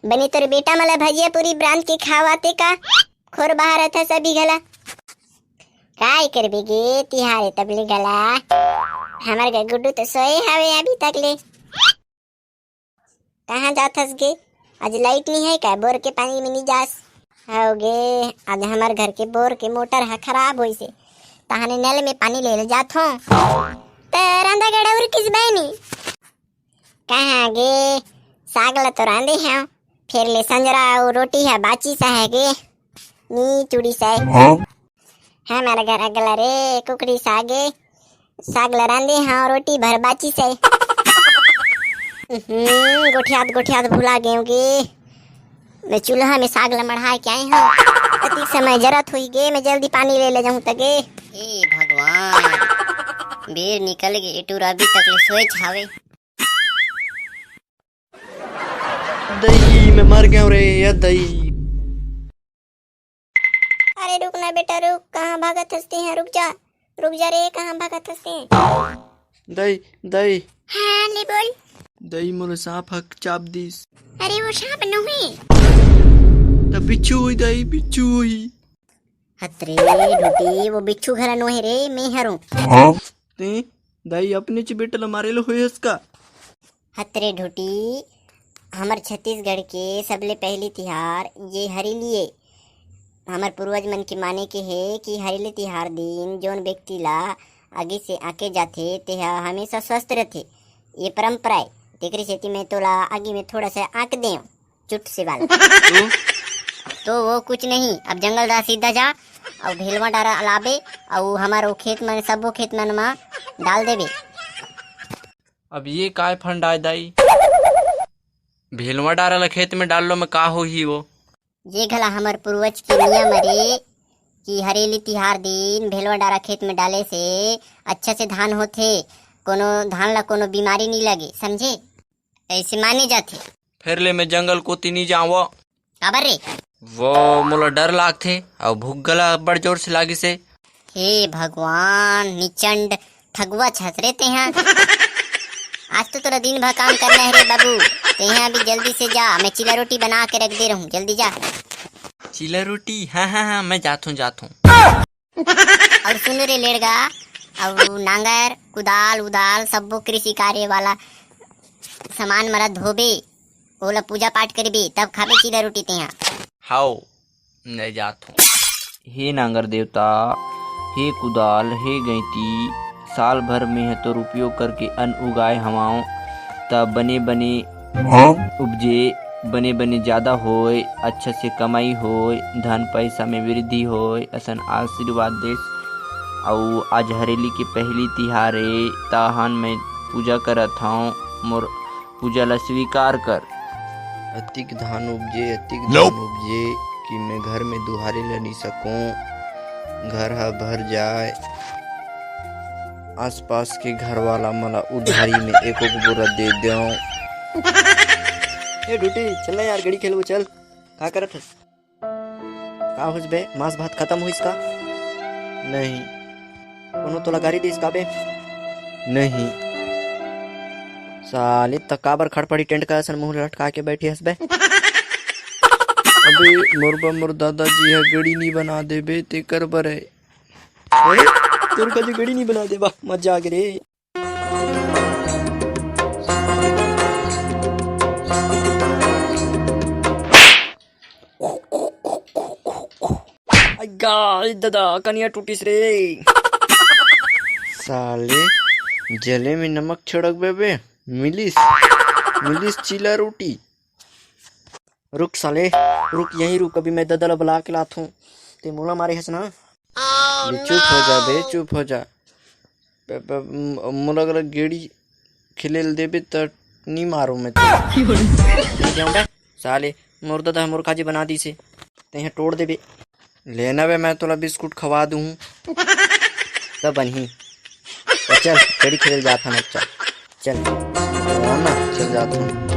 बनी तोर बेटा मला भजिया पूरी ब्रांच के खावाते का खोर बाहर था सभी गला काय करबे गे तिहारे तबले गला हमार का गुड्डू तो सोए हवे अभी तक ले। कहाँ जाथस गे? आज लाइट नहीं है क्या? बोर के पानी में नहीं जास होगे? आज हमार घर के बोर के मोटर हा खराब होइसे तहाने नल में पानी ले जाथो त रांधा गड़ा और किस बहनी कहाँ गे? साग ला तो रांधे हैं फिर ले संजरा और रोटी है बाची सा है गे नी चूड़ी सा है मेरा घर अगला रे कुकड़ी सागे साग ला रांधे हैं और रोटी भर बाची से गोठियात भुला गए गे मैं चूल्हा में साग ला मढ़ा के आई हूँ अति समय जरूरत हुई गे मैं जल्दी पानी ले जाऊँ तगे। ए भगवान बेर निकल गए टूरा अभी तक ले सोए छावे। दही मैं मर गया रे या दही। अरे रुक ना बेटा रुक, कहाँ भागत हंसते हैं? रुक जा रे, कहाँ भागत हंसते हैं? दही दही हाँ ले बोल। दही मोर सांप हक चाप दीस। अरे वो सांप नहीं तब बिच्छू हुई दही बिच्छू हुई। हतरे ढोटी वो बिच्छू घरा नोहे रे मैं हरूँ। ते दही अपने च बेटल मारे लो हुए इसका। हतरे ढोटी हमार छत्तीसगढ़ के सबले पहली तिहार ये हरेलिए हमार पूर्वज मन के माने के है कि हरेली तिहार दिन जोन व्यक्ति ला आगे से आके जाथे तेहा हमेशा स्वस्थ रहते ये परंपरा है। तेकरी सेती में तोला आगे में थोड़ा सा आंक दे चुट से वाला तो वो कुछ नहीं। अब जंगल रा सीधा जा और भेलवा डारा लाबे और हमारो खेत में सबो खेत मन में डाल देबे। अब ये काय फंड आए दाई भेलवा डारल खेत में डाल लो में का हो ही वो ये घला हमार पूर्वज के नियम रे कि हरेली तिहार दिन भेलवा डारा खेत में डाले से अच्छा से धान होथे कोनो धान ला कोनो बीमारी नहीं लगे समझे ऐसे माने जाते। फिर ले मैं जंगल कोती नहीं जाऊँ काबर रे? वो मोला डर लागथे और भूख गला बड़ जोर से लागी से। हे भगवान निचंड ठगुआ छतरे ते हैं। आज तो तेरा दिन भर काम करना है रे बाबू ते यहाँ भी जल्दी से जा मैं चिला रोटी बना के रख दे रहा हूँ जल्दी जा। चिला रोटी हाँ मैं जाता हूँ। और सुन रे लेड़गा और नांगर कुदाल उदाल सबो कृषि कार्य वाला सामान मरा धोबे ओला पूजा पाठ करबे तब खाबे चिला रोटी ते यहाँ। हाओ नहीं जाता हूँ। हे नांगर देवता हे कुदाल हे गैती साल भर में तो उपयोग करके अन्न उगाए हमाओ तब बने बने उपजे बने बने ज्यादा होए अच्छा से कमाई होए धन पैसा में वृद्धि होए असन आशीर्वाद देश। और आज हरेली के पहली तिहारे ताहन में पूजा करत हूँ मोर पूजा ला स्वीकार कर। अतिक धान उपजे कि मैं घर में दुहारे ले नहीं सकूं घर हा भर जाए आसपास के घर वाला मला उधारी में एक बोरा दे दो। ए डूटी चल ना यार गड़ी खेलो चल का करत हस का होस बे मांस भात खत्म हुइस का नहीं कोनो तोला गाड़ी देस का बे नहीं साले तकाबर खड़पड़ी टेंट का असन मुंह लटका के बैठी हस बे। अबे मोर दादाजी है गड़ी नहीं बना दे बे ते कर बरे तेरे का जो गड़ी नहीं बना दे बा मत जाग रे। दादा कनिया टूटिस रे साले जले में नमक छिड़क बे मिलिस चिला रोटी। रुक साले रुक यहीं रुक अभी मैं दादा बुला के लाता हूँ ते मोला मारे हस ना। चुप हो जा मोला अगर गेड़ी खिलेल देबे त नहीं मारो मैं तो साले मोर दादा मोर काजी बना दी से ते तोड़ देबे लेना वे मैं तोला बिस्कुट खवा दूँ तब बनी चल गेड़ी खेल जाता ना चल जाता हूँ।